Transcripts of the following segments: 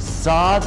7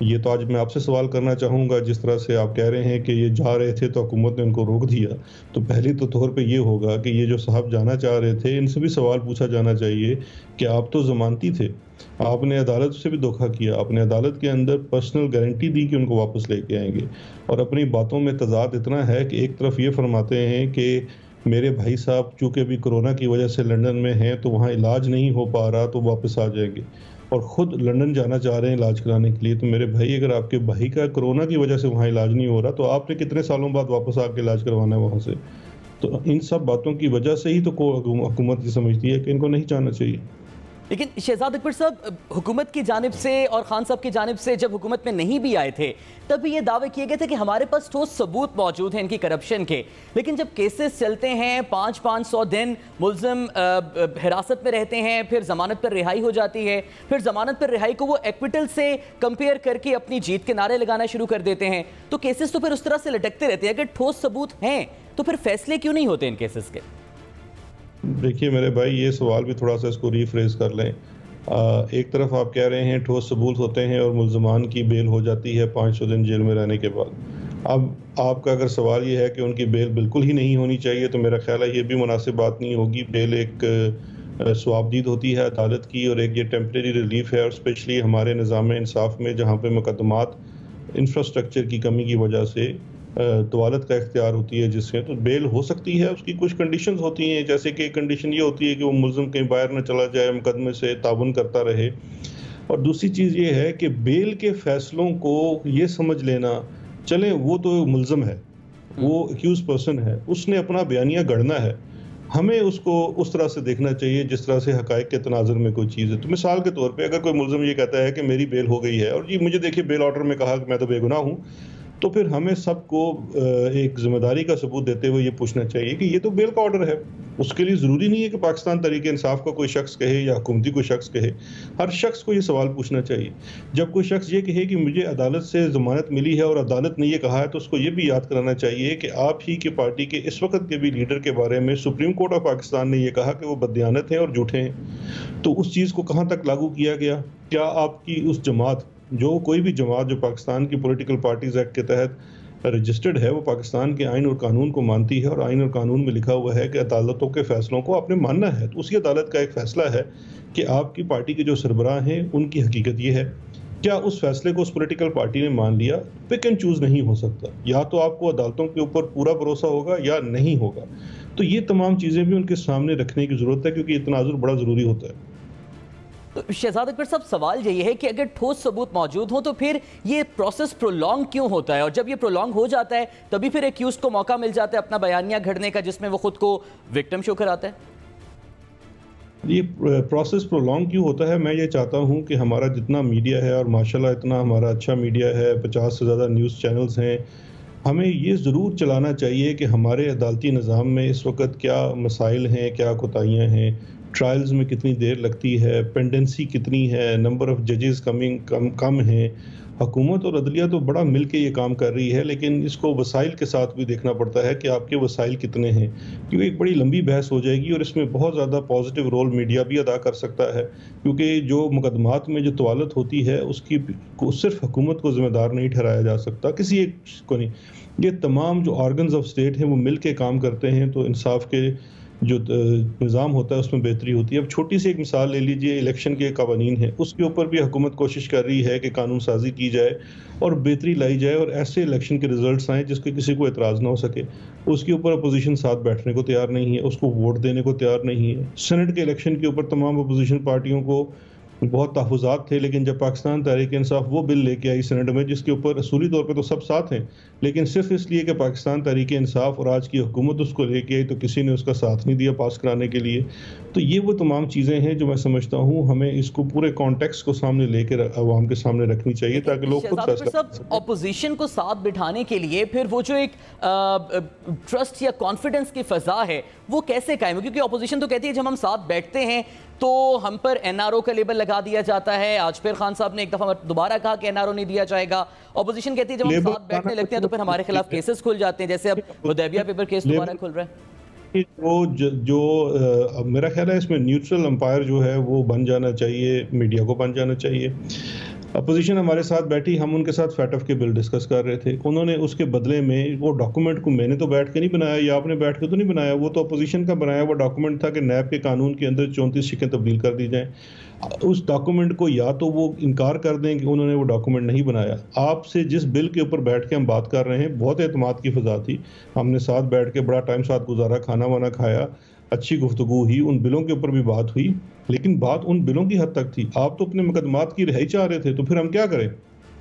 یہ تو آج میں آپ سے سوال کرنا چاہوں گا، جس طرح سے آپ کہہ رہے ہیں کہ یہ جا رہے تھے تو حکومت نے ان کو روک دیا، تو پہلی تو طور پہ یہ ہوگا کہ یہ جو صاحب جانا چاہ رہے تھے ان سے بھی سوال پوچھا جانا چاہیے کہ آپ تو ضمانتی تھے، آپ نے عدالت سے بھی دھوکہ کیا، آپ نے عدالت کے اندر پرسنل گارنٹی دی کہ ان کو واپس لے کے آئیں گے، اور اپنی باتوں میں تضاد اتنا ہے کہ ایک طرف یہ فرماتے ہیں کہ میرے بھائی صاحب چونکہ ابھی کرونا کی وجہ سے لندن میں ہیں تو وہاں علاج نہیں ہو پا رہا تو واپس آ جائیں گے، اور خود لندن جانا چاہ رہے ہیں علاج کرانے کے لیے، تو میرے بھائی اگر آپ کے بھائی کا کرونا کی وجہ سے وہاں علاج نہیں ہو رہا تو آپ نے کتنے سالوں بعد واپس آ کے علاج کروانا ہے وہاں سے؟ تو ان سب باتوں کی وجہ سے ہی تو حکومت یہ سمجھتی ہے کہ ان کو نہیں جانا چاہیے۔ لیکن شہزاد اکبر صاحب، حکومت کی جانب سے اور خان صاحب کی جانب سے جب حکومت میں نہیں بھی آئے تھے تب بھی یہ دعوے کیے گئے تھے کہ ہمارے پاس ٹھوس ثبوت موجود ہیں ان کی کرپشن کے، لیکن جب کیسز چلتے ہیں 500 دن ملزم حراست میں رہتے ہیں، پھر ضمانت پر رہائی ہو جاتی ہے، پھر ضمانت پر رہائی کو وہ ایکویٹل سے کمپیئر کر کے اپنی جیت کے نعرے لگانا شروع کر دیتے ہیں، تو کیسز تو پھر اس طرح سے لٹکتے رہتے ہیں۔ اگر ٹھوس ثبوت ہیں تو پھر فیصلے کیوں نہیں ہوتے ان کیسز کے؟ دیکھیے میرے بھائی، یہ سوال بھی تھوڑا سا اس کو ریفریز کر لیں۔ ایک طرف آپ کہہ رہے ہیں ٹھوس ثبوت ہوتے ہیں اور ملزمان کی بیل ہو جاتی ہے 500 دن جیل میں رہنے کے بعد۔ اب آپ کا اگر سوال یہ ہے کہ ان کی بیل بالکل ہی نہیں ہونی چاہیے تو میرا خیال ہے یہ بھی مناسب بات نہیں ہوگی۔ بیل ایک ثوابدید ہوتی ہے عدالت کی، اور ایک یہ ٹیمپریری ریلیف ہے، اور اسپیشلی ہمارے نظام انصاف میں جہاں پہ مقدمات انفراسٹرکچر کی کمی کی وجہ سے طوالت کا اختیار ہوتی ہے جس سے تو بیل ہو سکتی ہے۔ اس کی کچھ کنڈیشنز ہوتی ہیں، جیسے کہ کنڈیشن یہ ہوتی ہے کہ وہ ملزم کہیں باہر نہ چلا جائے، مقدمے سے تعاون کرتا رہے، اور دوسری چیز یہ ہے کہ بیل کے فیصلوں کو یہ سمجھ لینا چلیں وہ تو ملزم ہے، وہ ایکیوز پرسن ہے، اس نے اپنا بیانیہ گڑھنا ہے، ہمیں اس کو اس طرح سے دیکھنا چاہیے جس طرح سے حقائق کے تناظر میں کوئی چیز ہے۔ تو مثال کے طور پہ اگر کوئی ملزم یہ کہتا ہے کہ میری بیل ہو گئی ہے اور جی مجھے دیکھیے بیل آرڈر میں کہا کہ میں تو بے گناہ ہوں، تو پھر ہمیں سب کو ایک ذمہ داری کا ثبوت دیتے ہوئے یہ پوچھنا چاہیے کہ یہ تو بیل کا آرڈر ہے۔ اس کے لیے ضروری نہیں ہے کہ پاکستان تحریک انصاف کا کوئی شخص کہے یا حکومتی کوئی شخص کہے، ہر شخص کو یہ سوال پوچھنا چاہیے۔ جب کوئی شخص یہ کہے کہ مجھے عدالت سے ضمانت ملی ہے اور عدالت نے یہ کہا ہے تو اس کو یہ بھی یاد کرانا چاہیے کہ آپ ہی کی پارٹی کے اس وقت کے بھی لیڈر کے بارے میں سپریم کورٹ آف پاکستان نے یہ کہا کہ وہ بددیانت ہیں اور جھوٹے ہیں، تو اس چیز کو کہاں تک لاگو کیا گیا؟ کیا آپ کی اس جماعت، جو کوئی بھی جماعت جو پاکستان کی پولیٹیکل پارٹیز ایکٹ کے تحت رجسٹرڈ ہے، وہ پاکستان کے آئین اور قانون کو مانتی ہے، اور آئین اور قانون میں لکھا ہوا ہے کہ عدالتوں کے فیصلوں کو آپ نے ماننا ہے، تو اسی عدالت کا ایک فیصلہ ہے کہ آپ کی پارٹی کے جو سربراہ ہیں ان کی حقیقت یہ ہے، کیا اس فیصلے کو اس پولیٹیکل پارٹی نے مان لیا؟ پک اینڈ چوز نہیں ہو سکتا، یا تو آپ کو عدالتوں کے اوپر پورا بھروسہ ہوگا یا نہیں ہوگا۔ تو یہ تمام چیزیں بھی ان کے سامنے رکھنے کی ضرورت ہے، کیونکہ یہ تناظر بڑا ضروری ہوتا ہے۔ شہزاد اکبر صاحب، سوال یہ ہے کہ اگر ٹھوس ثبوت موجود ہوں تو پھر یہ پروسیس پرولونگ کیوں ہوتا ہے، اور جب یہ پرولونگ ہو جاتا ہے تبھی پھر ایکیوز کو موقع مل جاتا ہے اپنا بیانیہ گھڑنے کا جس میں وہ خود کو وکٹم شو کراتا ہے؟ یہ پروسیس پرولونگ کیوں ہوتا ہے؟ میں یہ چاہتا ہوں کہ ہمارا جتنا میڈیا ہے، اور ماشاءاللہ اتنا ہمارا اچھا میڈیا ہے، 50 سے زیادہ نیوز چینلز ہیں، ہمیں یہ ضرور چلانا چاہیے کہ ہمارے عدالتی نظام میں اس وقت کیا مسائل ہیں، کیا کوتاہیاں ہیں، ٹرائلز میں کتنی دیر لگتی ہے، پینڈنسی کتنی ہے، نمبر آف ججز کم ہیں۔ حکومت اور عدلیہ تو بڑا مل کے یہ کام کر رہی ہے، لیکن اس کو وسائل کے ساتھ بھی دیکھنا پڑتا ہے کہ آپ کے وسائل کتنے ہیں، کیونکہ ایک بڑی لمبی بحث ہو جائے گی، اور اس میں بہت زیادہ پازیٹیو رول میڈیا بھی ادا کر سکتا ہے، کیونکہ جو مقدمات میں جو طوالت ہوتی ہے اس کی صرف حکومت کو ذمہ دار نہیں ٹھہرایا جا سکتا، کسی ایک کو نہیں، یہ تمام جو آرگنز آف اسٹیٹ ہیں وہ مل کے کام کرتے ہیں، تو انصاف کے جو نظام ہوتا ہے اس میں بہتری ہوتی ہے۔ اب چھوٹی سی ایک مثال لے لیجئے، الیکشن کے قوانین ہیں، اس کے اوپر بھی حکومت کوشش کر رہی ہے کہ قانون سازی کی جائے اور بہتری لائی جائے، اور ایسے الیکشن کے ریزلٹس آئیں جس کے کسی کو اعتراض نہ ہو سکے۔ اس کے اوپر اپوزیشن ساتھ بیٹھنے کو تیار نہیں ہے، اس کو ووٹ دینے کو تیار نہیں ہے۔ سینٹ کے الیکشن کے اوپر تمام اپوزیشن پارٹیوں کو بہت تحفظات تھے، لیکن جب پاکستان تحریک انصاف وہ بل لے کے آئی سینٹ میں جس کے اوپر اصولی طور پہ تو سب ساتھ ہیں، لیکن صرف اس لیے کہ پاکستان تحریک انصاف اور آج کی حکومت اس کو لے کے آئی تو کسی نے اس کا ساتھ نہیں دیا پاس کرانے کے لیے۔ تو یہ وہ تمام چیزیں ہیں جو میں سمجھتا ہوں ہمیں اس کو پورے کانٹیکسٹ کو سامنے لے کے عوام کے سامنے رکھنی چاہیے تاکہ لوگ خود فیصلہ کر سکیں۔ اپوزیشن کو ساتھ بٹھانے کے لیے پھر وہ جو ایک ٹرسٹ یا کانفیڈنس کی فضا ہے وہ کیسے قائم ہو؟ کیونکہ اپوزیشن تو کہتی ہے جب ہم ساتھ بیٹھتے ہیں تو ہم پر این آر او کا لیبل لگا دیا جاتا ہے۔ آج پھر خان صاحب نے ایک دفعہ دوبارہ کہا کہ این آر او نہیں دیا جائے گا۔ اپوزیشن کہتی ہے جب ہم ساتھ بیٹھنے لگتے ہیں تو پھر ہمارے خلاف کیسز کھل جاتے ہیں، جیسے اب حدیبیہ پیپر کیس دوبارہ کھل رہا ہے۔ وہ جو میرا خیال ہے اس میں نیوٹرل امپائر جو ہے وہ بن جانا چاہیے، میڈیا کو بن جانا چاہیے۔ اپوزیشن ہمارے ساتھ بیٹھی, ہم ان کے ساتھ فیٹ آف کے بل ڈسکس کر رہے تھے. انہوں نے اس کے بدلے میں وہ ڈاکومنٹ کو, میں نے تو بیٹھ کے نہیں بنایا یا آپ نے بیٹھ کے تو نہیں بنایا, وہ تو اپوزیشن کا بنایا ہوا ڈاکومنٹ تھا کہ نیب کے قانون کے اندر 34 شقیں تبدیل کر دی جائیں. اس ڈاکومنٹ کو یا تو وہ انکار کر دیں کہ انہوں نے وہ ڈاکومنٹ نہیں بنایا. آپ سے جس بل کے اوپر بیٹھ کے ہم بات کر رہے ہیں, بہت اعتماد کی فضا تھی, ہم نے ساتھ بیٹھ کے بڑا ٹائم ساتھ گزارا, کھانا وانا کھایا, اچھی گفتگو ہوئی, ان بلوں کے اوپر بھی بات ہوئی, لیکن بات ان بلوں کی حد تک تھی. آپ تو اپنے مقدمات کی رہائی چاہ رہے تھے, تو پھر ہم کیا کریں,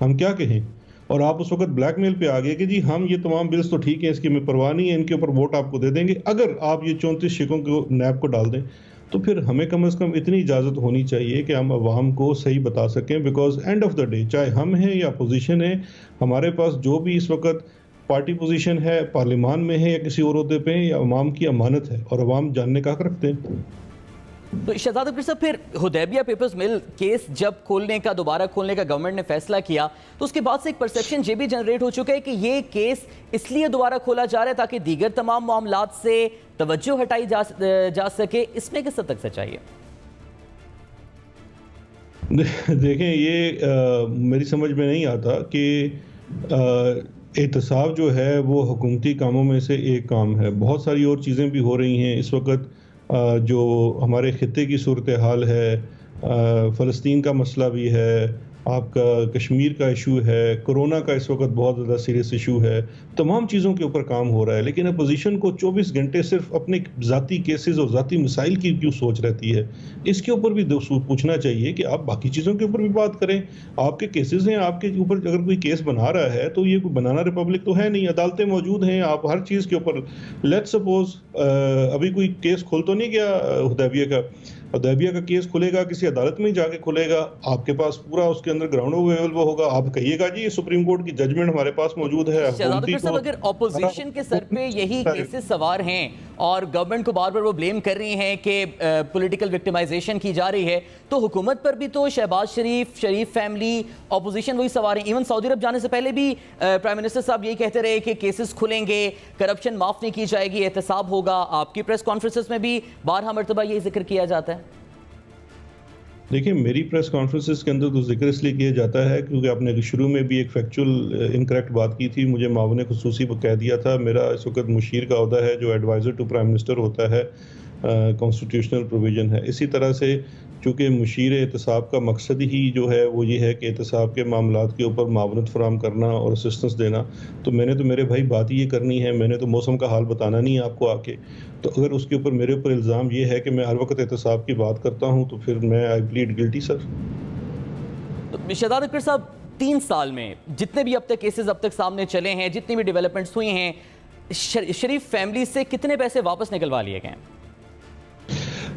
ہم کیا کہیں. اور آپ اس وقت بلیک میل پہ آ گئے کہ جی ہم یہ تمام بلز تو ٹھیک ہیں, اس کی ہمیں پرواہ نہیں ہے, ان کے اوپر ووٹ آپ کو دے دیں گے اگر آپ یہ 34 شقوں کو نیب کو ڈال دیں. تو پھر ہمیں کم از کم اتنی اجازت ہونی چاہیے کہ ہم عوام کو صحیح بتا سکیں, because and of the day چاہے ہم ہیں یا اپوزیشن ہے, ہمارے پاس جو بھی اس وقت پارٹی پوزیشن ہے, پارلیمان میں ہے یا کسی اور عہدے پہ, یا عوام کی امانت ہے اور عوام جاننے کا حق رکھتے ہیں. تو شہزاد اکبر صاحب, پھر حدیبیہ پیپرز مل کیس جب دوبارہ کھولنے کا گورنمنٹ نے فیصلہ کیا, تو اس کے بعد سے ایک پرسیپشن یہ بھی جنریٹ ہو چکا ہے کہ یہ کیس اس لیے دوبارہ کھولا جا رہا ہے تاکہ دیگر تمام معاملات سے توجہ ہٹائی جا سکے. اس میں کس حد تک سچائی ہے؟ دیکھیں, یہ میری سمجھ میں نہیں آتا کہ احتساب جو ہے وہ حکومتی کاموں میں سے ایک کام ہے. بہت ساری اور چیزیں بھی ہو رہی ہیں اس وقت. جو ہمارے خطے کی صورتحال ہے, فلسطین کا مسئلہ بھی ہے, آپ کا کشمیر کا ایشو ہے, کرونا کا اس وقت بہت زیادہ سیریس ایشو ہے, تمام چیزوں کے اوپر کام ہو رہا ہے. لیکن اپوزیشن کو 24 گھنٹے صرف اپنے ذاتی کیسز اور ذاتی مسائل کی کیوں سوچ رہتی ہے؟ اس کے اوپر بھی پوچھنا چاہیے کہ آپ باقی چیزوں کے اوپر بھی بات کریں. آپ کے کیسز ہیں, آپ کے اوپر اگر کوئی کیس بنا رہا ہے تو یہ کوئی بنانا ریپبلک تو ہے نہیں, عدالتیں موجود ہیں, آپ ہر چیز کے اوپر. لیٹ سپوز ابھی کوئی کیس کھول تو نہیں گیا حدیبیہ کا, حدیبیہ کا کیس کھلے گا, کسی عدالت میں جا کے کھلے گا, آپ کے پاس پورا اس کے اندر گراؤنڈ اویلیبل ہوگا, آپ کہیے گا جی یہ سپریم کورٹ کی ججمنٹ ہمارے پاس موجود ہے. شہزاد اکبر صاحب, اگر اپوزیشن کے سر پہ یہی کیسز سوار ہیں اور گورنمنٹ کو بار بار وہ بلیم کر رہی ہیں کہ پولیٹیکل وکٹمائزیشن کی جا رہی ہے, تو حکومت پر بھی تو شہباز شریف فیملی, اپوزیشن وہی سوار ہیں. ایون سعودی عرب جانے سے پہلے بھی پرائم منسٹر صاحب یہی کہتے رہے کہ کیسز کھلیں گے, کرپشن معاف نہیں کی جائے گی, احتساب ہوگا. آپ کی پریس کانفرنسز میں بھی بارہا مرتبہ یہ ذکر کیا جاتا ہے. دیکھیں, میری پریس کانفرنسز کے اندر تو ذکر اس لیے کیا جاتا ہے کیونکہ آپ نے شروع میں بھی ایک فیکچول انکریکٹ بات کی تھی. مجھے معاون خصوصی کو کہہ دیا تھا. میرا اس وقت مشیر کا عہدہ ہے جو ایڈوائزر ٹو پرائم منسٹر ہوتا ہے, کانسٹیٹیوشنل پروویژن ہے. اسی طرح سے چونکہ مشیر احتساب کا مقصد ہی جو ہے وہ یہ ہے کہ احتساب کے معاملات کے اوپر معاونت فراہم کرنا اور اسسٹنس دینا, تو میں نے تو میرے بھائی بات ہی یہ کرنی ہے, میں نے تو موسم کا حال بتانا نہیں ہے آپ کو آ کے. تو اگر اس کے اوپر میرے اوپر الزام یہ ہے کہ میں ہر وقت احتساب کی بات کرتا ہوں تو پھر میں آئی پلیڈ گلٹی سر. شہزاد اکبر صاحب, 3 سال میں جتنے بھی اب تک کیسز اب تک سامنے چلے ہیں, جتنی بھی ڈیولپمنٹس ہوئی ہیں, شریف فیملی سے کتنے پیسے واپس نکلوا لیے گئے ہیں؟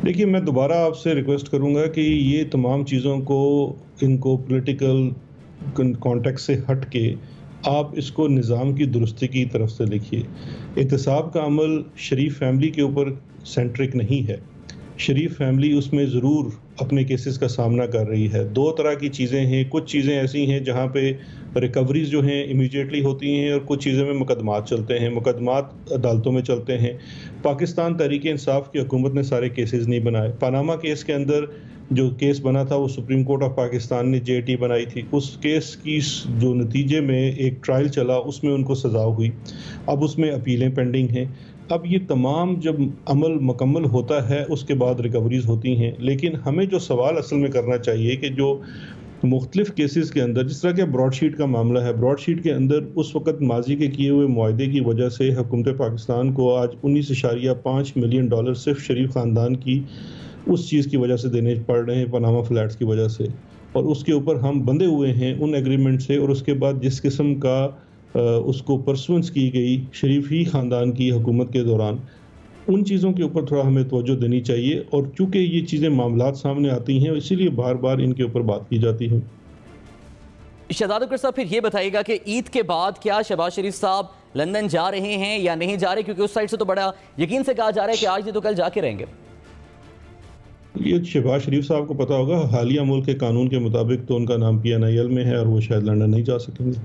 دیکھیے, میں دوبارہ آپ سے ریکویسٹ کروں گا کہ یہ تمام چیزوں کو, ان کو پولیٹیکل کانٹیکس سے ہٹ کے آپ اس کو نظام کی درستی کی طرف سے لکھیے. احتساب کا عمل شریف فیملی کے اوپر سینٹرک نہیں ہے. شریف فیملی اس میں ضرور اپنے کیسز کا سامنا کر رہی ہے. 2 طرح کی چیزیں ہیں. کچھ چیزیں ایسی ہیں جہاں پہ ریکوریز جو ہیں امیڈیٹلی ہوتی ہیں, اور کچھ چیزوں میں مقدمات چلتے ہیں. مقدمات عدالتوں میں چلتے ہیں. پاکستان تحریک انصاف کی حکومت نے سارے کیسز نہیں بنائے. پاناما کیس کے اندر جو کیس بنا تھا وہ سپریم کورٹ آف پاکستان نے JT بنائی تھی. اس کیس کی جو نتیجے میں ایک ٹرائل چلا اس میں ان کو سزا ہوئی. اب اس میں اپیلیں پینڈنگ ہیں. اب یہ تمام جب عمل مکمل ہوتا ہے اس کے بعد ریکوریز ہوتی ہیں. لیکن ہمیں جو سوال اصل میں کرنا چاہیے کہ جو مختلف کیسز کے اندر, جس طرح کہ براڈ شیٹ کا معاملہ ہے, براڈ شیٹ کے اندر اس وقت ماضی کے کیے ہوئے معاہدے کی وجہ سے حکومت پاکستان کو آج $19.5 ملین صرف شریف خاندان کی اس چیز کی وجہ سے دینے پڑ رہے ہیں, پاناما فلیٹس کی وجہ سے. اور اس کے اوپر ہم بندھے ہوئے ہیں ان ایگریمنٹ سے. اور اس کے بعد جس قسم کا اس کو پرسوینس کی گئی شریف ہی خاندان کی حکومت کے دوران, ان چیزوں کے اوپر تھوڑا ہمیں توجہ دینی چاہیے. اور چونکہ یہ چیزیں معاملات سامنے آتی ہیں اسی لیے بار بار ان کے اوپر بات کی جاتی ہے. شہزاد اکبر صاحب, پھر یہ بتائیے گا کہ عید کے بعد کیا شہباز شریف صاحب لندن جا رہے ہیں یا نہیں جا رہے, کیونکہ اس سائڈ سے تو بڑا یقین سے کہا جا رہا ہے کہ آج نہیں تو کل جا کے رہیں گے. یہ شہباز شریف صاحب کو پتا ہوگا, حالیہ ملک کے قانون کے مطابق تو ان کا نام PNIL میں ہے اور وہ شاید لندن نہیں جا سکیں گے.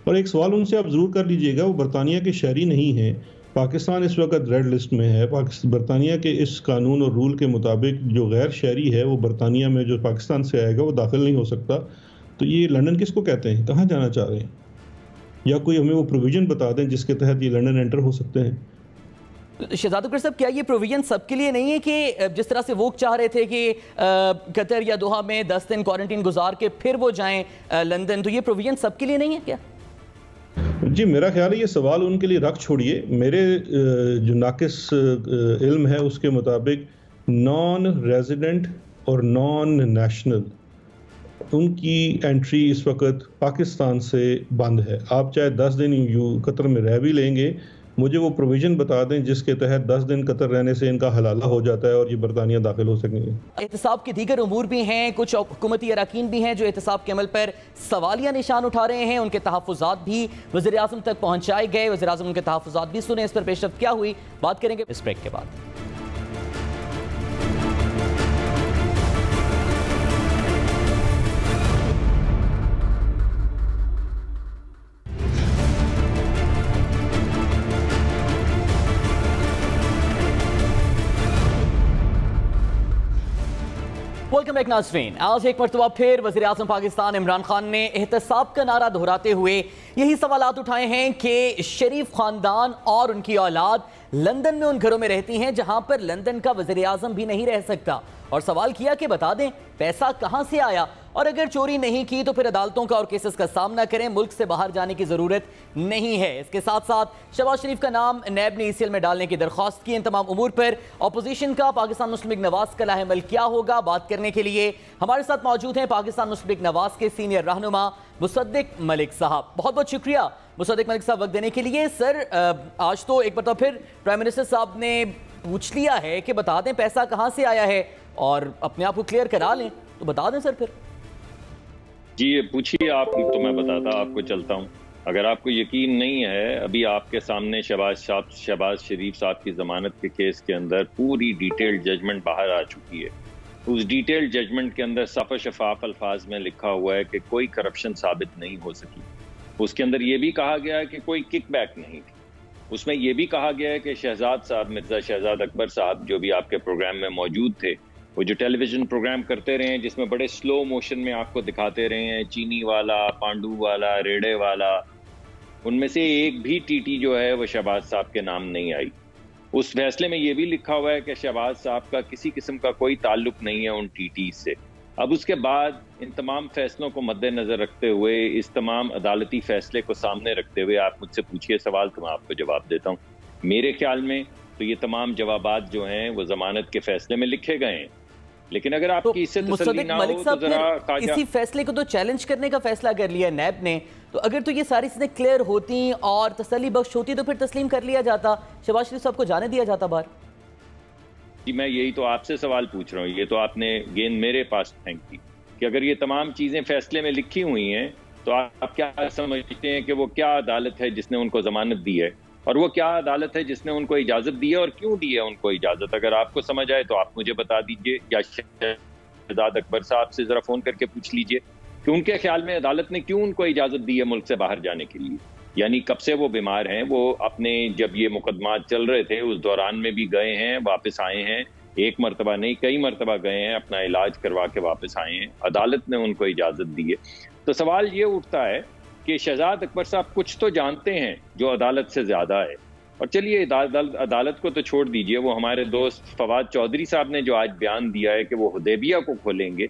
اور ایک سوال ان سے آپ ضرور کر لیجئے گا, وہ برطانیہ کے شہری نہیں ہیں. پاکستان اس وقت ریڈ لسٹ میں ہے. برطانیہ کے اس قانون اور رول کے مطابق جو غیر شہری ہے وہ برطانیہ میں جو پاکستان سے آئے گا وہ داخل نہیں ہو سکتا. تو یہ لنڈن کس کو کہتے ہیں؟ کہاں جانا چاہ رہے ہیں؟ یا کوئی ہمیں وہ پروویژن بتا دیں جس کے تحت یہ لنڈن انٹر ہو سکتے ہیں۔ شہزاد اکبر صاحب، کیا یہ پروویژن سب کے لیے نہیں ہے کہ جس طرح سے وہ چاہ رہے تھے کہ قطر یا دوحہ میں 10 دن کوارنٹین گزار کے پھر وہ جائیں لندن، تو یہ پروویژن سب کے لیے نہیں ہے کیا؟ جی میرا خیال ہے یہ سوال ان کے لیے رکھ چھوڑیے۔ میرے جو ناقص علم ہے اس کے مطابق نان ریزیڈنٹ اور نان نیشنل ان کی انٹری اس وقت پاکستان سے بند ہے۔ آپ چاہے 10 دن قطر میں رہ بھی لیں گے، مجھے وہ پروویژن بتا دیں جس کے تحت 10 دن قطر رہنے سے ان کا حلالہ ہو جاتا ہے اور یہ برطانیہ داخل ہو سکیں گے۔ احتساب کے دیگر امور بھی ہیں، کچھ حکومتی اراکین بھی ہیں جو احتساب کے عمل پر سوالیہ نشان اٹھا رہے ہیں، ان کے تحفظات بھی وزیر اعظم تک پہنچائے گئے، وزیر اعظم ان کے تحفظات بھی سنیں، اس پر پیش رفت کیا ہوئی بات کریں گے اس بریک کے بعد۔ ویلکم بیک ناظرین، آج ایک مرتبہ پھر وزیر اعظم پاکستان عمران خان نے احتساب کا نعرہ دہراتے ہوئے یہی سوالات اٹھائے ہیں کہ شریف خاندان اور ان کی اولاد لندن میں ان گھروں میں رہتی ہیں جہاں پر لندن کا وزیر اعظم بھی نہیں رہ سکتا، اور سوال کیا کہ بتا دیں پیسہ کہاں سے آیا، اور اگر چوری نہیں کی تو پھر عدالتوں کا اور کیسز کا سامنا کریں، ملک سے باہر جانے کی ضرورت نہیں ہے۔ اس کے ساتھ ساتھ شہباز شریف کا نام نیب نے ECL میں ڈالنے کی درخواست کی۔ ان تمام امور پر اپوزیشن کا پاکستان مسلم لیگ نواز کا لاہ عمل کیا ہوگا، بات کرنے کے لیے ہمارے ساتھ موجود ہیں پاکستان مسلم لیگ نواز کے سینئر رہنما مصدق ملک صاحب۔ بہت بہت شکریہ مصدق ملک صاحب وقت دینے کے لیے۔ سر، آج تو ایک بار پھر پرائم منسٹر صاحب نے پوچھ لیا ہے کہ بتا دیں پیسہ کہاں سے آیا ہے اور اپنے آپ کو کلیئر کرا لیں، تو بتا دیں سر پھر۔ جی پوچھیے آپ، تو میں بتاتا آپ کو چلتا ہوں۔ اگر آپ کو یقین نہیں ہے، ابھی آپ کے سامنے شہباز شریف صاحب کی ضمانت کے کیس کے اندر پوری ڈیٹیل ججمنٹ باہر آ چکی ہے۔ اس ڈیٹیل ججمنٹ کے اندر صاف و شفاف الفاظ میں لکھا ہوا ہے کہ کوئی کرپشن ثابت نہیں ہو سکی۔ اس کے اندر یہ بھی کہا گیا ہے کہ کوئی کک بیک نہیں تھی۔ اس میں یہ بھی کہا گیا ہے کہ شہزاد صاحب، مرزا شہزاد اکبر صاحب، جو بھی آپ کے پروگرام میں موجود تھے، وہ جو ٹیلی ویژن پروگرام کرتے رہے ہیں جس میں بڑے سلو موشن میں آپ کو دکھاتے رہے ہیں، چینی والا، پانڈو والا، ریڑے والا، ان میں سے ایک بھی ٹی ٹی جو ہے وہ شہباز صاحب کے نام نہیں آئی۔ اس فیصلے میں یہ بھی لکھا ہوا ہے کہ شہباز صاحب کا کسی قسم کا کوئی تعلق نہیں ہے ان ٹی ٹی سے۔ اب اس کے بعد ان تمام فیصلوں کو مد نظر رکھتے ہوئے، اس تمام عدالتی فیصلے کو سامنے رکھتے ہوئے آپ مجھ سے پوچھئے سوال تو میں آپ کو جواب دیتا ہوں۔ میرے خیال میں تو یہ تمام جوابات جو ہیں وہ ضمانت کے فیصلے میں لکھے گئے ہیں، لیکن اگر آپ کی اس سے تسلی نہ ہو تو ذرا اسی فیصلے کو تو چیلنج کرنے کا فیصلہ کر لیا نیب نے، تو اگر تو یہ ساری چیزیں کلیئر ہوتی اور تسلی بخش ہوتی تو پھر تسلیم کر لیا جاتا، شہباز شریف صاحب کو جانے دیا جاتا باہر۔ جی میں یہی تو آپ سے سوال پوچھ رہا ہوں، یہ تو آپ نے گیند میرے پاس پھینک دی کہ اگر یہ تمام چیزیں فیصلے میں لکھی ہوئی ہیں تو آپ کیا سمجھتے ہیں کہ وہ کیا عدالت ہے جس نے ان کو ضمانت دی ہے، اور وہ کیا عدالت ہے جس نے ان کو اجازت دی ہے اور کیوں دی ہے ان کو اجازت؟ اگر آپ کو سمجھ آئے تو آپ مجھے بتا دیجئے، یا شہزاد اکبر صاحب سے ذرا فون کر کے پوچھ لیجئے کہ ان کے خیال میں عدالت نے کیوں ان کو اجازت دی ہے ملک سے باہر جانے کے لیے۔ یعنی کب سے وہ بیمار ہیں، وہ اپنے جب یہ مقدمات چل رہے تھے اس دوران میں بھی گئے ہیں، واپس آئے ہیں، ایک مرتبہ نہیں کئی مرتبہ گئے ہیں، اپنا علاج کروا کے واپس آئے ہیں، عدالت نے ان کو اجازت دی ہے۔ تو سوال یہ اٹھتا ہے کہ شہزاد اکبر صاحب کچھ تو جانتے ہیں جو عدالت سے زیادہ ہے، اور چلیے عدالت کو تو چھوڑ دیجئے، وہ ہمارے دوست فواد چودھری صاحب نے جو آج بیان دیا ہے کہ وہ حدیبیہ کو کھولیں گے،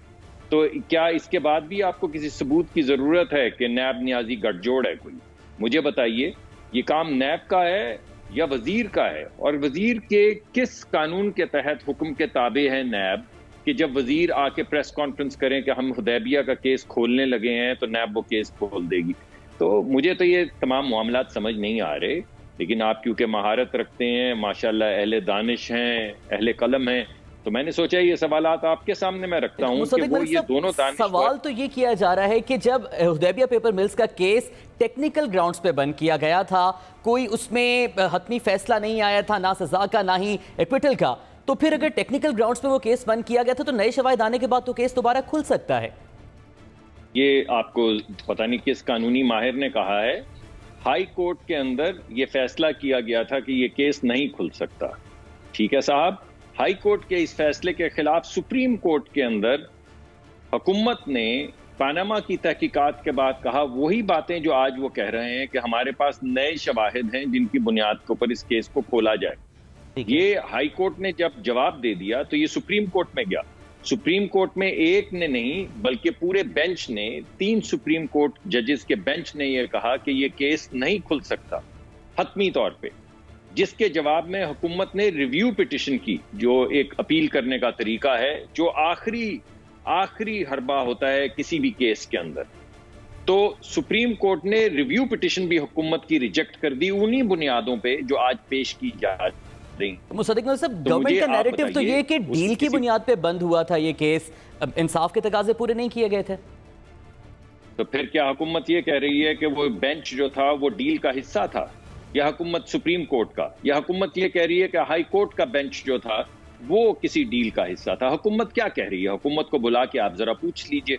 تو کیا اس کے بعد بھی آپ کو کسی ثبوت کی ضرورت ہے کہ نیب نیازی گٹھ جوڑ ہے کوئی؟ مجھے بتائیے یہ کام نیب کا ہے یا وزیر کا ہے، اور وزیر کے کس قانون کے تحت حکم کے تابع ہے نیب کہ جب وزیر آ کے پریس کانفرنس کریں کہ ہم حدیبیہ کا کیس کھولنے لگے ہیں تو نیب وہ کیس کھول دے گی؟ تو مجھے تو یہ تمام معاملات سمجھ نہیں آ رہے، لیکن آپ کیونکہ مہارت رکھتے ہیں، ماشاءاللہ اہل دانش ہیں، اہل قلم ہیں، تو میں نے سوچا یہ سوالات آپ کے سامنے میں رکھتا ہوں کہ وہ یہ دونوں دانشور۔ سوال تو یہ کیا جا رہا ہے کہ جب حدیبیہ پیپر ملز کا کیس ٹیکنیکل گراؤنڈز پہ بند کیا گیا تھا، کوئی اس میں حتمی فیصلہ نہیں آیا تھا، نہ سزا کا نہ ہی ایکویٹل کا، تو پھر اگر ٹیکنیکل گراؤنڈز پہ وہ کیس بند کیا گیا تھا تو نئے شواہد آنے کے بعد تو کیس دوبارہ کھل سکتا ہے۔ یہ آپ کو پتہ نہیں کس قانونی ماہر نے کہا ہے، ہائی کورٹ کے اندر یہ فیصلہ کیا گیا تھا کہ یہ کیس نہیں کھل سکتا۔ ٹھیک ہے صاحب، ہائی کورٹ کے اس فیصلے کے خلاف سپریم کورٹ کے اندر حکومت نے پاناما کی تحقیقات کے بعد کہا وہی باتیں جو آج وہ کہہ رہے ہیں کہ ہمارے پاس نئے شواہد ہیں جن کی بنیاد کے اوپر اس کیس کو کھولا جائے. یہ ہائی کورٹ نے جب جواب دے دیا تو یہ سپریم کورٹ میں گیا. سپریم کورٹ میں ایک نے نہیں بلکہ پورے بینچ نے, 3 سپریم کورٹ ججز کے بینچ نے یہ کہا کہ یہ کیس نہیں کھل سکتا حتمی طور پہ, جس کے جواب میں حکومت نے ریویو پٹیشن کی, جو ایک اپیل کرنے کا طریقہ ہے جو آخری حربہ ہوتا ہے کسی بھی کیس کے اندر. تو سپریم کورٹ نے ریویو پٹیشن بھی حکومت کی ریجیکٹ کر دی انہی بنیادوں پہ جو آج پیش کی جا رہی. مصدق صاحب, گورنمنٹ کا نیریٹو تو یہ کہ ڈیل کی بنیاد پہ بند ہوا تھا یہ کیس, انصاف کے تقاضے پورے نہیں کیے گئے تھے. تو پھر کیا حکومت یہ کہہ رہی ہے کہ وہ بینچ جو تھا وہ ڈیل کا حصہ تھا, یا حکومت سپریم کورٹ کا, یا حکومت یہ کہہ رہی ہے کہ ہائی کورٹ کا بینچ جو تھا وہ کسی ڈیل کا حصہ تھا؟ حکومت کیا کہہ رہی ہے؟ حکومت کو بلا کے آپ ذرا پوچھ لیجئے.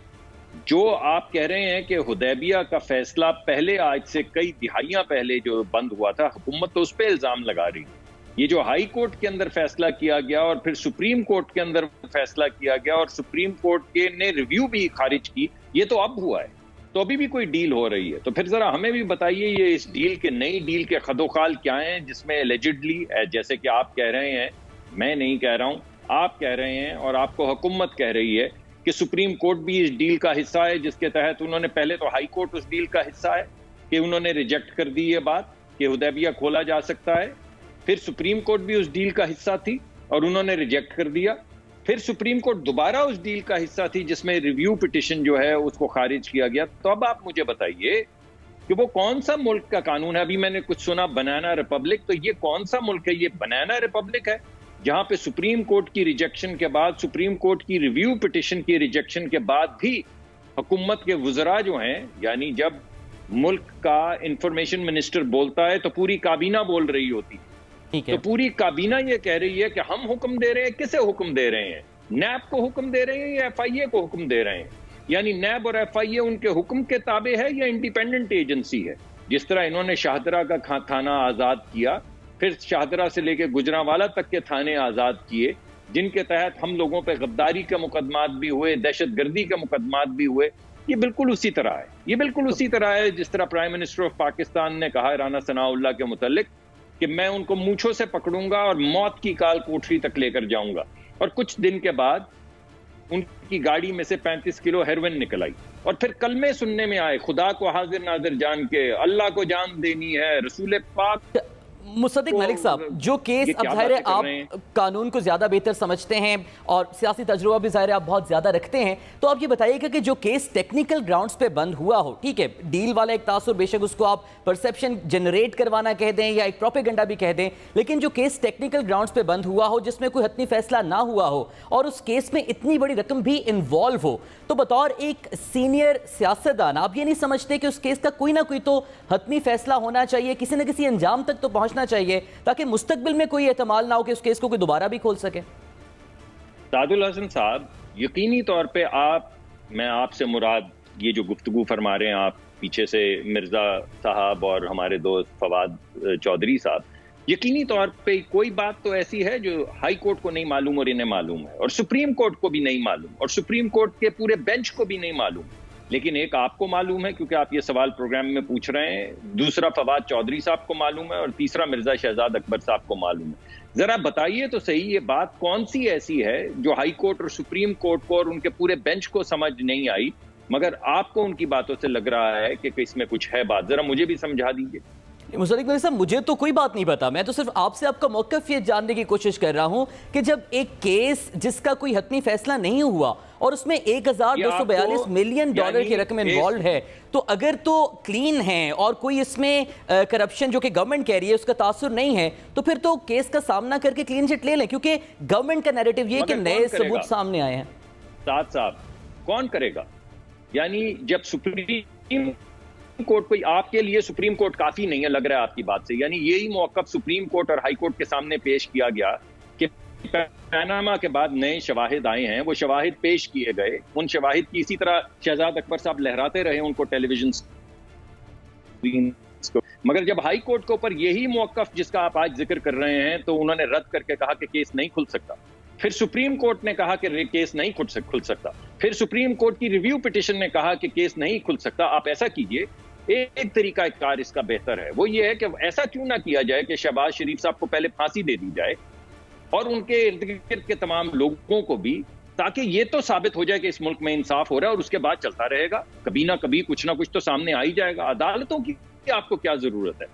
جو آپ کہہ رہے ہیں کہ حدیبیہ کا فیصلہ پہلے, آج سے کئی دہائیاں پہلے جو بند ہوا تھا, حکومت تو اس پہ الزام لگا رہی ہے. یہ جو ہائی کورٹ کے اندر فیصلہ کیا گیا اور پھر سپریم کورٹ کے اندر فیصلہ کیا گیا اور سپریم کورٹ کے نے ریویو بھی خارج کی, یہ تو اب ہوا ہے, تو ابھی بھی کوئی ڈیل ہو رہی ہے. تو پھر ذرا ہمیں بھی بتائیے یہ اس ڈیل کے, نئی ڈیل کے خد و خال کیا ہیں جس میں ایلیجڈلی, جیسے کہ آپ کہہ رہے ہیں, میں نہیں کہہ رہا ہوں, آپ کہہ رہے ہیں اور آپ کو حکومت کہہ رہی ہے کہ سپریم کورٹ بھی اس ڈیل کا حصہ ہے, جس کے تحت انہوں نے, پہلے تو ہائی کورٹ اس ڈیل کا حصہ ہے کہ انہوں نے ریجیکٹ کر دی یہ بات کہ حدیبیہ کھولا جا سکتا ہے, پھر سپریم کورٹ بھی اس ڈیل کا حصہ تھی اور انہوں نے ریجیکٹ کر دیا, پھر سپریم کورٹ دوبارہ اس ڈیل کا حصہ تھی جس میں ریویو پٹیشن جو ہے اس کو خارج کیا گیا. تو اب آپ مجھے بتائیے کہ وہ کون سا ملک کا قانون ہے؟ ابھی میں نے کچھ سنا بنانا ریپبلک, تو یہ کون سا ملک ہے؟ یہ بنانا ریپبلک ہے جہاں پہ سپریم کورٹ کی ریجیکشن کے بعد, سپریم کورٹ کی ریویو پٹیشن کی ریجیکشن کے بعد بھی حکومت کے وزراء جو ہیں, یعنی جب ملک کا انفارمیشن منسٹر بولتا ہے تو پوری کابینہ بول رہی ہوتی, تو پوری کابینہ یہ کہہ رہی ہے کہ ہم حکم دے رہے ہیں. کسے حکم دے رہے ہیں؟ نیب کو حکم دے رہے ہیں یا ایف آئی اے کو حکم دے رہے ہیں؟ یعنی نیب اور ایف آئی اے ان کے حکم کے تابع ہے یا انڈیپینڈنٹ ایجنسی ہے؟ جس طرح انہوں نے شاہدرہ کا تھانہ آزاد کیا, پھر شاہدرہ سے لے کے گجرانوالہ تک کے تھانے آزاد کیے, جن کے تحت ہم لوگوں پہ غداری کے مقدمات بھی ہوئے, دہشت گردی کے مقدمات بھی ہوئے. یہ بالکل اسی طرح ہے, یہ بالکل اسی طرح ہے جس طرح پرائم منسٹر آف پاکستان نے کہا رانا ثناء اللہ کے متعلق کہ میں ان کو مونچھوں سے پکڑوں گا اور موت کی کال کوٹری تک لے کر جاؤں گا, اور کچھ دن کے بعد ان کی گاڑی میں سے 35 کلو ہیروئن نکل آئی, اور پھر کلمے سننے میں آئے, خدا کو حاضر ناظر جان کے, اللہ کو جان دینی ہے, رسول پاک. مصدق ملک صاحب, جو کیس اب ظاہر ہے آپ قانون کو زیادہ بہتر سمجھتے ہیں اور سیاسی تجربہ بھی ظاہر ہے آپ بہت زیادہ رکھتے ہیں, تو آپ یہ بتائیے گا کہ جو کیس ٹیکنیکل گراؤنڈز پہ بند ہوا ہو, ٹھیک ہے ڈیل والا ایک تاثر, بے شک اس کو آپ پرسیپشن جنریٹ کروانا کہہ دیں یا ایک پروپیگنڈا بھی کہہ دیں, لیکن جو کیس ٹیکنیکل گراؤنڈز پہ بند ہوا ہو جس میں کوئی حتمی فیصلہ نہ ہوا ہو اور اس کیس میں اتنی بڑی رقم بھی انوالو ہو, تو بطور ایک سینئر سیاستدان آپ یہ نہیں سمجھتے کہ اس کیس کا کوئی نہ کوئی تو حتمی فیصلہ ہونا چاہیے, کسی نہ کسی انجام تک تو پہنچنا چاہیے تاکہ مستقبل میں کوئی احتمال نہ ہو کہ اس کیس کو کوئی دوبارہ بھی کھول سکے؟ سعد الحسن صاحب, یقینی طور پہ میں آپ سے مراد یہ جو گفتگو فرما رہے ہیں آپ پیچھے سے, مرزا صاحب اور ہمارے دوست فواد چودھری صاحب, یقینی طور پہ کوئی بات تو ایسی ہے جو ہائی کورٹ کو نہیں معلوم اور انہیں معلوم ہے, اور سپریم کورٹ کو بھی نہیں معلوم, اور سپریم کورٹ کے پورے بینچ کو بھی نہیں معلوم, لیکن ایک آپ کو معلوم ہے کیونکہ آپ یہ سوال پروگرام میں پوچھ رہے ہیں, دوسرا فواد چودھری صاحب کو معلوم ہے, اور تیسرا مرزا شہزاد اکبر صاحب کو معلوم ہے. ذرا بتائیے تو صحیح یہ بات کون سی ایسی ہے جو ہائی کورٹ اور سپریم کورٹ کو اور ان کے پورے بینچ کو سمجھ نہیں آئی, مگر آپ کو ان کی باتوں سے لگ رہا ہے کہ اس میں کچھ ہے بات. ذرا مجھے بھی سمجھا دیجیے. مصدق ملک صاحب, مجھے تو کوئی بات نہیں پتا, میں تو صرف آپ سے آپ کا موقف یہ جاننے کی کوشش کر رہا ہوں کہ جب ایک کیس جس کا کوئی حتمی فیصلہ نہیں ہوا اور اس میں $1242 ملین کی رقم انوالوڈ ہے, تو اگر تو کلین ہے اور کوئی اس میں کرپشن جو کہ گورنمنٹ کہہ رہی ہے اس کا تاثر نہیں ہے, تو پھر تو کیس کا سامنا کر کے کلین چٹ لے لیں, کیونکہ گورنمنٹ کا نیریٹو یہ کہ نئے ثبوت سامنے آئے ہیں. سعد صاحب, کون کرے گا؟ یعنی جب سپریم کورٹ کوئی, آپ کے لیے سپریم کورٹ کافی نہیں ہے لگ رہا ہے آپ کی بات سے, یعنی یہی موقف سپریم کورٹ اور ہائی کورٹ کے سامنے پیش کیا گیا کہ پاناما کے بعد نئے شواہد آئے ہیں, وہ شواہد پیش کیے گئے, ان شواہد کی اسی طرح شہزاد اکبر صاحب لہراتے رہے ان کو ٹیلی ویژن, مگر جب ہائی کورٹ کے اوپر یہی موقف جس کا آپ آج ذکر کر رہے ہیں, تو انہوں نے رد کر کے کہا کہ کیس نہیں کھل سکتا. پھر سپریم کورٹ نے کہا کہ کیس نہیں کھل سکتا، پھر سپریم کورٹ کی ریویو پٹیشن نے کہا کہ کیس نہیں کھل سکتا. آپ ایسا کیجئے، ایک طریقہ کار اس کا بہتر ہے، وہ یہ ہے کہ ایسا کیوں نہ کیا جائے کہ شہباز شریف صاحب کو پہلے پھانسی دے دی جائے اور ان کے ارد گرد کے تمام لوگوں کو بھی، تاکہ یہ تو ثابت ہو جائے کہ اس ملک میں انصاف ہو رہا ہے، اور اس کے بعد چلتا رہے گا. کبھی نہ کبھی کچھ نہ کچھ تو سامنے آ ہی جائے گا. عدالتوں کی آپ کو کیا ضرورت ہے؟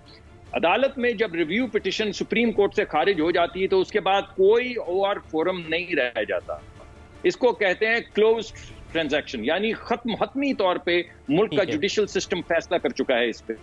عدالت میں جب ریویو پٹیشن سپریم کورٹ سے خارج ہو جاتی ہے تو اس کے بعد کوئی اور فورم نہیں رہ جاتا. اس کو کہتے ہیں کلوزڈ ٹرانزیکشن، یعنی حتمی طور پہ ملک کا جوڈیشل سسٹم فیصلہ کر چکا ہے اس پہ.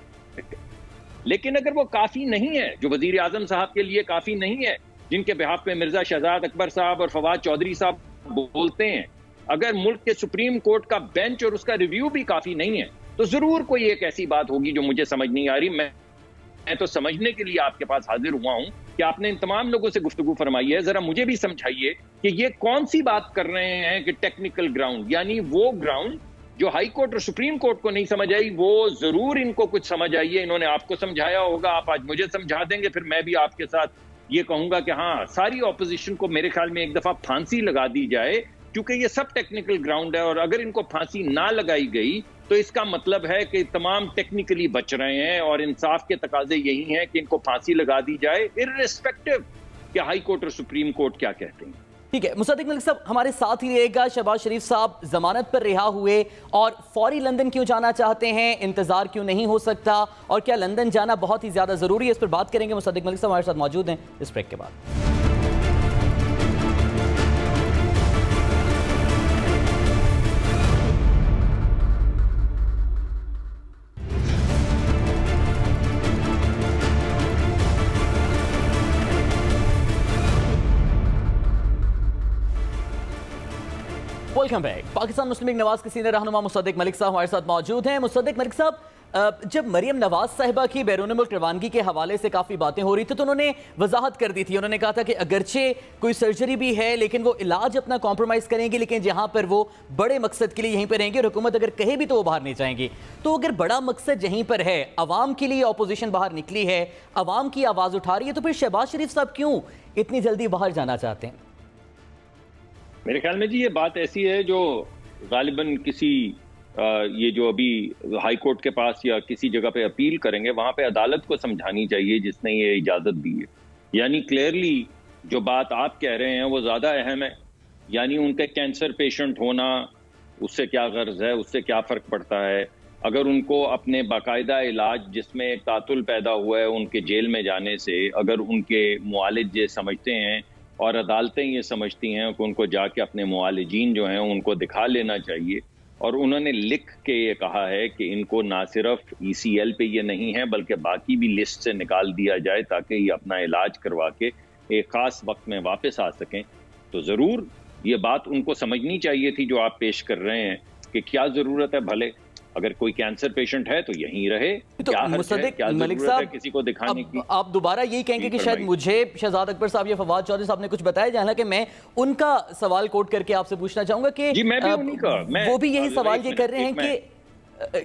لیکن اگر وہ کافی نہیں ہے، جو وزیر اعظم صاحب کے لیے کافی نہیں ہے، جن کے بحاف پہ مرزا شہزاد اکبر صاحب اور فواد چودھری صاحب بولتے ہیں، اگر ملک کے سپریم کورٹ کا بینچ اور اس کا ریویو بھی کافی نہیں ہے تو ضرور کوئی ایک ایسی بات ہوگی جو مجھے سمجھ نہیں آ رہی. میں تو سمجھنے کے لیے آپ کے پاس حاضر ہوا ہوں کہ آپ نے ان تمام لوگوں سے گفتگو فرمائی ہے. ذرا مجھے بھی سمجھائیے کہ یہ کون سی بات کر رہے ہیں کہ ٹیکنیکل گراؤنڈ، یعنی وہ گراؤنڈ جو ہائی کورٹ اور سپریم کورٹ کو نہیں سمجھ آئی، وہ ضرور ان کو کچھ سمجھ آئی ہے. انہوں نے آپ کو سمجھایا ہوگا، آپ آج مجھے سمجھا دیں گے، پھر میں بھی آپ کے ساتھ یہ کہوں گا کہ ہاں ساری اپوزیشن کو میرے خیال میں ایک دفعہ پھانسی لگا دی جائے، کیونکہ یہ سب ٹیکنیکل گراؤنڈ ہے. اور اگر ان کو پھانسی نہ لگائی گئی تو اس کا مطلب ہے کہ تمام ٹیکنیکلی بچ رہے ہیں، اور انصاف کے تقاضے یہی ہیں کہ ان کو پھانسی لگا دی جائے، ارریسپیکٹو کہ ہائی کورٹ اور سپریم کورٹ کیا کہتے ہیں. ٹھیک ہے مصدق ملک صاحب ہمارے ساتھ ہی رہے گا. شہباز شریف صاحب ضمانت پر رہا ہوئے اور فوری لندن کیوں جانا چاہتے ہیں؟ انتظار کیوں نہیں ہو سکتا؟ اور کیا لندن جانا بہت ہی زیادہ ضروری ہے؟ اس پر بات کریں گے. مصدق ملک صاحب ہمارے ساتھ موجود ہیں اس بریک کے بعد. Welcome back. پاکستان مسلم لیگ نواز کے سینئر رہنما مصدق ملک صاحب ہمارے ساتھ موجود ہیں. مصدق ملک صاحب، جب مریم نواز صاحبہ کی بیرون ملک روانگی کے حوالے سے کافی باتیں ہو رہی تھی تو انہوں نے وضاحت کر دی تھی. انہوں نے کہا تھا کہ اگرچہ کوئی سرجری بھی ہے لیکن وہ علاج اپنا کمپرومائز کریں گے، لیکن جہاں پر وہ بڑے مقصد کے لیے یہیں پہ رہیں گے، اور حکومت اگر کہے بھی تو وہ باہر نہیں جائیں گی. تو اگر بڑا مقصد یہیں پر ہے، عوام کے لیے اپوزیشن باہر نکلی ہے، عوام کی آواز اٹھا رہی ہے، تو پھر شہباز شریف صاحب کیوں اتنی جلدی باہر جانا چاہتے ہیں؟ میرے خیال میں جی یہ بات ایسی ہے جو غالباً کسی یہ جو ابھی ہائی کورٹ کے پاس یا کسی جگہ پہ اپیل کریں گے، وہاں پہ عدالت کو سمجھانی چاہیے جس نے یہ اجازت دی ہے. یعنی کلیئرلی جو بات آپ کہہ رہے ہیں وہ زیادہ اہم ہے. یعنی ان کے کینسر پیشنٹ ہونا، اس سے کیا غرض ہے، اس سے کیا فرق پڑتا ہے؟ اگر ان کو اپنے باقاعدہ علاج جس میں تعطل پیدا ہوا ہے ان کے جیل میں جانے سے، اگر ان کے معالج یہ سمجھتے ہیں اور عدالتیں یہ سمجھتی ہیں کہ ان کو جا کے اپنے معالجین جو ہیں ان کو دکھا لینا چاہیے، اور انہوں نے لکھ کے یہ کہا ہے کہ ان کو نہ صرف ای سی ایل پہ یہ نہیں ہے بلکہ باقی بھی لسٹ سے نکال دیا جائے تاکہ یہ اپنا علاج کروا کے ایک خاص وقت میں واپس آ سکیں. تو ضرور یہ بات ان کو سمجھنی چاہیے تھی جو آپ پیش کر رہے ہیں کہ کیا ضرورت ہے. بھلے اگر کوئی کینسر پیشنٹ ہے تو یہیں رہے، کیا ملک صاحب کسی کو دکھانے کی. آپ دوبارہ یہی کہیں گے کہ شاید مجھے شہزاد اکبر صاحب یا فواد چودھری صاحب نے کچھ بتایا، جہاں کہ میں ان کا سوال کوٹ کر کے آپ سے پوچھنا چاہوں گا کہ وہ بھی یہی سوال یہ کر رہے ہیں کہ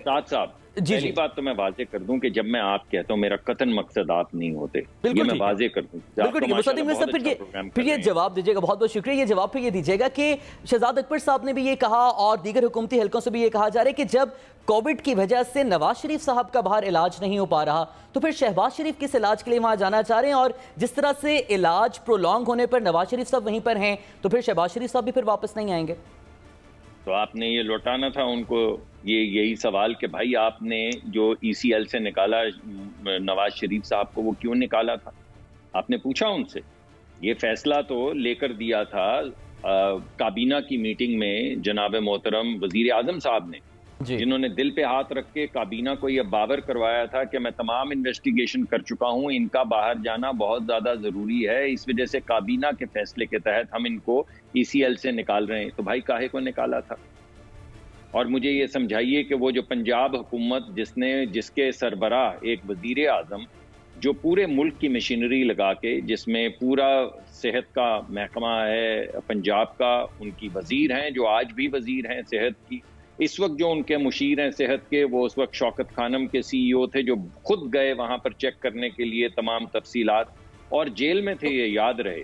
سعد صاحب پہلی بات تو میں واضح کر دوں کہ جب میں آپ کہتا ہوں میرا قطعاً مقصد آپ نہیں ہوتے، یہ میں واضح کر دوں. پھر یہ جواب دیجیے گا. بہت بہت شکریہ. یہ جواب پھر یہ دیجیے گا کہ شہزاد اکبر صاحب نے بھی یہ کہا اور دیگر حکومتی حلقوں سے بھی یہ کہا جا رہا ہے کہ جب کووڈ کی وجہ سے نواز شریف صاحب کا باہر علاج نہیں ہو پا رہا تو پھر شہباز شریف کس علاج کے لیے وہاں جانا چاہ رہے ہیں، اور جس طرح سے علاج پرولونگ ہونے پر نواز شریف صاحب وہیں پر ہیں تو پھر شہباز شریف صاحب بھی پھر واپس نہیں آئیں گے. تو آپ نے یہ لوٹانا تھا ان کو یہی سوال کہ بھائی آپ نے جو ای سی ایل سے نکالا نواز شریف صاحب کو، وہ کیوں نکالا تھا؟ آپ نے پوچھا ان سے؟ یہ فیصلہ تو لے کر دیا تھا کابینہ کی میٹنگ میں جناب محترم وزیر اعظم صاحب نے، جنہوں نے دل پہ ہاتھ رکھ کے کابینہ کو یہ باور کروایا تھا کہ میں تمام انویسٹیگیشن کر چکا ہوں، ان کا باہر جانا بہت زیادہ ضروری ہے، اس وجہ سے کابینہ کے فیصلے کے تحت ہم ان کو ای سی ایل سے نکال رہے ہیں. تو بھائی کاہے کو نکالا تھا؟ اور مجھے یہ سمجھائیے کہ وہ جو پنجاب حکومت جس کے سربراہ ایک وزیر اعظم جو پورے ملک کی مشینری لگا کے، جس میں پورا صحت کا محکمہ ہے پنجاب کا، ان کی وزیر ہیں جو آج بھی وزیر ہیں صحت کی، اس وقت جو ان کے مشیر ہیں صحت کے وہ اس وقت شوکت خانم کے سی ای او تھے جو خود گئے وہاں پر چیک کرنے کے لیے تمام تفصیلات، اور جیل میں تھے، یہ یاد رہے.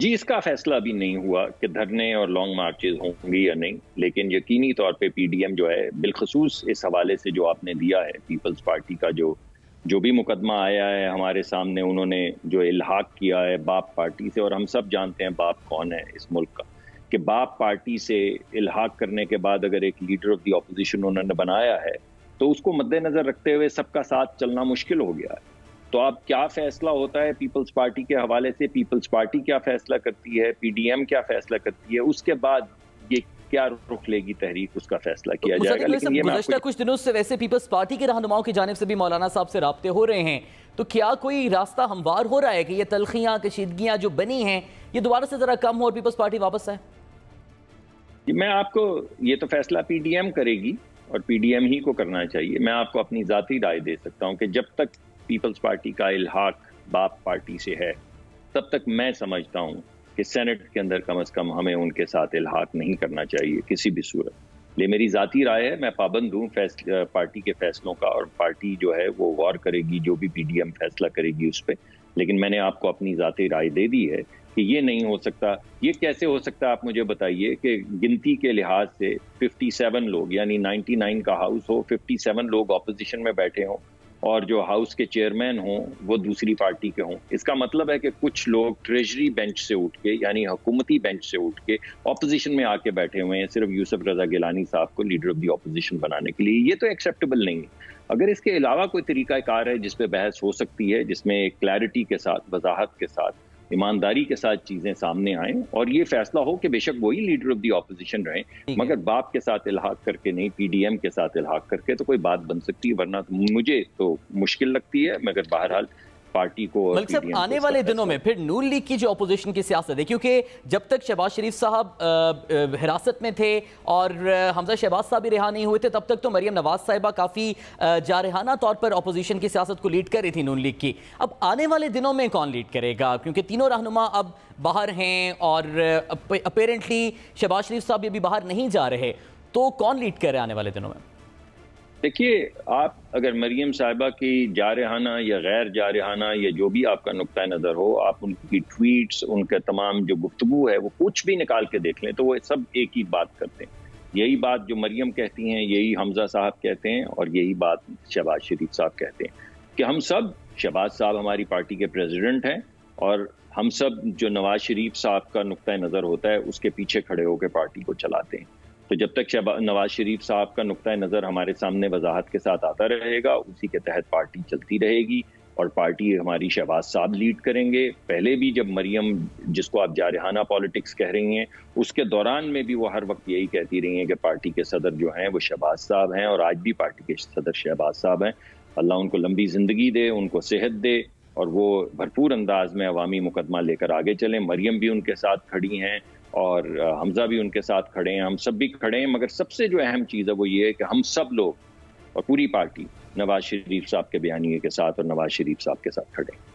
جی اس کا فیصلہ ابھی نہیں ہوا کہ دھرنے اور لانگ مارچز ہوں گی یا نہیں، لیکن یقینی طور پہ پی ڈی ایم جو ہے بالخصوص اس حوالے سے جو آپ نے دیا ہے پیپلز پارٹی کا جو بھی مقدمہ آیا ہے ہمارے سامنے، انہوں نے جو الحاق کیا ہے باپ پارٹی سے، اور ہم سب جانتے ہیں باپ کون ہے اس ملک کا، کہ باپ پارٹی سے الحاق کرنے کے بعد اگر ایک لیڈر آف دی اپوزیشن انہوں نے بنایا ہے تو اس کو مد نظر رکھتے ہوئے سب کا ساتھ چلنا مشکل ہو گیا ہے۔ تو اب کیا فیصلہ ہوتا ہے پیپلز پارٹی کے حوالے سے، پیپلز پارٹی کیا فیصلہ کرتی ہے، پی ڈی ایم کیا فیصلہ کرتی ہے، اس کے بعد یہ کیا رخ لے گی تحریک، اس کا فیصلہ کیا جائے گا۔ لیکن گزشتہ کچھ دنوں سے ویسے پیپلز پارٹی کے رہنماؤں کی جانب سے بھی مولانا صاحب سے رابطے ہو رہے ہیں، تو کیا کوئی راستہ ہموار ہو رہا ہے کہ یہ تلخیاں کشیدگیاں جو بنی ہیں یہ دوبارہ سے ذرا کم ہو اور پیپلز پارٹی واپس آئے؟ میں آپ کو یہ تو فیصلہ پی ڈی ایم کرے گی اور پی ڈی ایم ہی کو کرنا چاہیے۔ میں آپ کو اپنی ذاتی رائے دے سکتا ہوں کہ جب تک پیپلز پارٹی کا الحاق باپ پارٹی سے ہے تب تک میں سمجھتا ہوں کہ سینٹ کے اندر کم از کم ہمیں ان کے ساتھ الحاق نہیں کرنا چاہیے کسی بھی صورت۔ یہ میری ذاتی رائے ہے، میں پابند ہوں پارٹی کے فیصلوں کا، اور پارٹی جو ہے وہ غور کرے گی جو بھی پی ڈی ایم فیصلہ کرے گی اس پہ، لیکن میں نے آپ کو اپنی ذاتی رائے دے دی ہے کہ یہ نہیں ہو سکتا۔ یہ کیسے ہو سکتا ہے آپ مجھے بتائیے کہ گنتی کے لحاظ سے 57 لوگ یعنی 99 کا ہاؤس ہو، 57 لوگ اپوزیشن میں بیٹھے ہوں اور جو ہاؤس کے چیئرمین ہوں وہ دوسری پارٹی کے ہوں۔ اس کا مطلب ہے کہ کچھ لوگ ٹریجری بینچ سے اٹھ کے یعنی حکومتی بینچ سے اٹھ کے اپوزیشن میں آ کے بیٹھے ہوئے ہیں صرف یوسف رضا گیلانی صاحب کو لیڈر آف دی اپوزیشن بنانے کے لیے۔ یہ تو ایکسیپٹیبل نہیں ہے۔ اگر اس کے علاوہ کوئی طریقہ کار ہے جس پہ بحث ہو سکتی ہے، جس میں ایک کلیئرٹی کے ساتھ، وضاحت کے ساتھ، ایمانداری کے ساتھ چیزیں سامنے آئیں اور یہ فیصلہ ہو کہ بے شک وہی لیڈر آف دی اپوزیشن رہیں، مگر باپ کے ساتھ الحاق کر کے نہیں، پی ڈی ایم کے ساتھ الحاق کر کے تو کوئی بات بن سکتی ہے، ورنہ مجھے تو مشکل لگتی ہے۔ مگر بہرحال پارٹی کو ملک صاحب آنے والے دنوں میں پھر نون لیگ کی جو اپوزیشن کی سیاست ہے، کیونکہ جب تک شہباز شریف صاحب حراست میں تھے اور حمزہ شہباز صاحب بھی رہا نہیں ہوئے تھے تب تک تو مریم نواز صاحبہ کافی جارحانہ طور پر اپوزیشن کی سیاست کو لیڈ کر رہی تھی نون لیگ کی۔ اب آنے والے دنوں میں کون لیڈ کرے گا؟ کیونکہ تینوں رہنما اب باہر ہیں اور اپیرنٹلی شہباز شریف صاحب بھی باہر نہیں جا رہے، تو کون لیڈ کر رہے آنے والے دنوں میں؟ دیکھیے، آپ اگر مریم صاحبہ کی جارحانہ یا غیر جارحانہ یا جو بھی آپ کا نقطہ نظر ہو، آپ ان کی ٹویٹس، ان کا تمام جو گفتگو ہے وہ کچھ بھی نکال کے دیکھ لیں تو وہ سب ایک ہی بات کرتے ہیں۔ یہی بات جو مریم کہتی ہیں یہی حمزہ صاحب کہتے ہیں اور یہی بات شہباز شریف صاحب کہتے ہیں کہ ہم سب، شہباز صاحب ہماری پارٹی کے پریزیڈنٹ ہیں اور ہم سب جو نواز شریف صاحب کا نقطہ نظر ہوتا ہے اس کے پیچھے کھڑے ہو کے پارٹی کو چلاتے ہیں۔ تو جب تک نواز شریف صاحب کا نقطہ نظر ہمارے سامنے وضاحت کے ساتھ آتا رہے گا، اسی کے تحت پارٹی چلتی رہے گی اور پارٹی ہماری شہباز صاحب لیڈ کریں گے۔ پہلے بھی جب مریم، جس کو آپ جارحانہ پالیٹکس کہہ رہی ہیں، اس کے دوران میں بھی وہ ہر وقت یہی کہتی رہی ہیں کہ پارٹی کے صدر جو ہیں وہ شہباز صاحب ہیں، اور آج بھی پارٹی کے صدر شہباز صاحب ہیں۔ اللہ ان کو لمبی زندگی دے، ان کو صحت دے اور وہ بھرپور انداز میں عوامی مقدمہ لے کر آگے چلیں۔ مریم بھی ان کے ساتھ کھڑی ہیں اور حمزہ بھی ان کے ساتھ کھڑے ہیں، ہم سب بھی کھڑے ہیں، مگر سب سے جو اہم چیز ہے وہ یہ ہے کہ ہم سب لوگ اور پوری پارٹی نواز شریف صاحب کے بیانیے کے ساتھ اور نواز شریف صاحب کے ساتھ کھڑے ہیں۔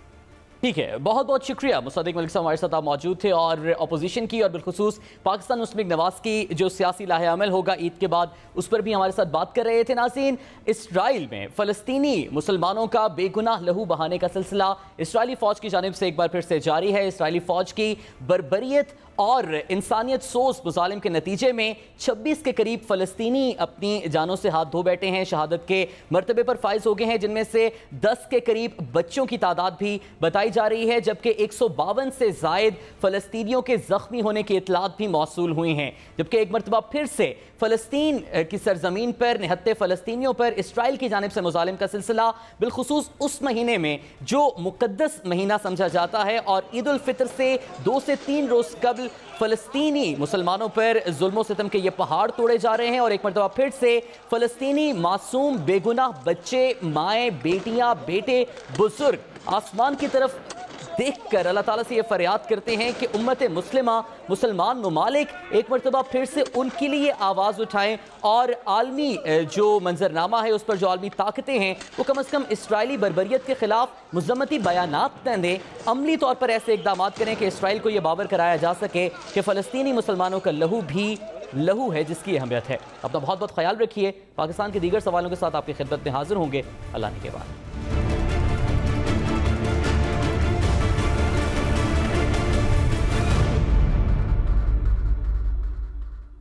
ٹھیک ہے، بہت بہت شکریہ مصدق ملک صاحب، ہمارے ساتھ آپ موجود تھے اور اپوزیشن کی اور بالخصوص پاکستان مسلم لیگ نواز کی جو سیاسی لاہ عمل ہوگا عید کے بعد اس پر بھی ہمارے ساتھ بات کر رہے تھے۔ ناظرین، اسرائیل میں فلسطینی مسلمانوں کا بے گناہ لہو بہانے کا سلسلہ اسرائیلی فوج کی جانب سے ایک بار پھر سے جاری ہے۔ اسرائیلی فوج کی بربریت اور انسانیت سوز مظالم کے نتیجے میں 26 کے قریب فلسطینی اپنی جانوں سے ہاتھ دھو بیٹھے ہیں، شہادت کے مرتبے پر فائز ہو گئے ہیں، جن میں سے 10 کے قریب بچوں کی تعداد بھی بتائی جا رہی ہے، جبکہ 152 سے زائد فلسطینیوں کے زخمی ہونے کی اطلاعات بھی موصول ہوئی ہیں۔ جبکہ ایک مرتبہ پھر سے فلسطین کی سرزمین پر نہتے فلسطینیوں پر اسرائیل کی جانب سے مظالم کا سلسلہ، بالخصوص اس مہینے میں جو مقدس مہینہ سمجھا جاتا ہے اور عید الفطر سے 2 سے 3 روز قبل فلسطینی مسلمانوں پر ظلم و ستم کے یہ پہاڑ توڑے جا رہے ہیں، اور ایک مرتبہ پھر سے فلسطینی معصوم بے گناہ بچے، مائیں، بیٹیاں، بیٹے، بزرگ آسمان کی طرف دیکھ کر اللہ تعالیٰ سے یہ فریاد کرتے ہیں کہ امت مسلمہ، مسلمان ممالک ایک مرتبہ پھر سے ان کے لیے آواز اٹھائیں اور عالمی جو منظرنامہ ہے اس پر جو عالمی طاقتیں ہیں وہ کم از کم اسرائیلی بربریت کے خلاف مذمتی بیانات نہ دیں، عملی طور پر ایسے اقدامات کریں کہ اسرائیل کو یہ باور کرایا جا سکے کہ فلسطینی مسلمانوں کا لہو بھی لہو ہے جس کی اہمیت ہے۔ اپنا بہت بہت خیال رکھیے۔ پاکستان کے دیگر سوالوں کے ساتھ آپ کی خدمت میں حاضر ہوں گے اللہ نے کے بعد۔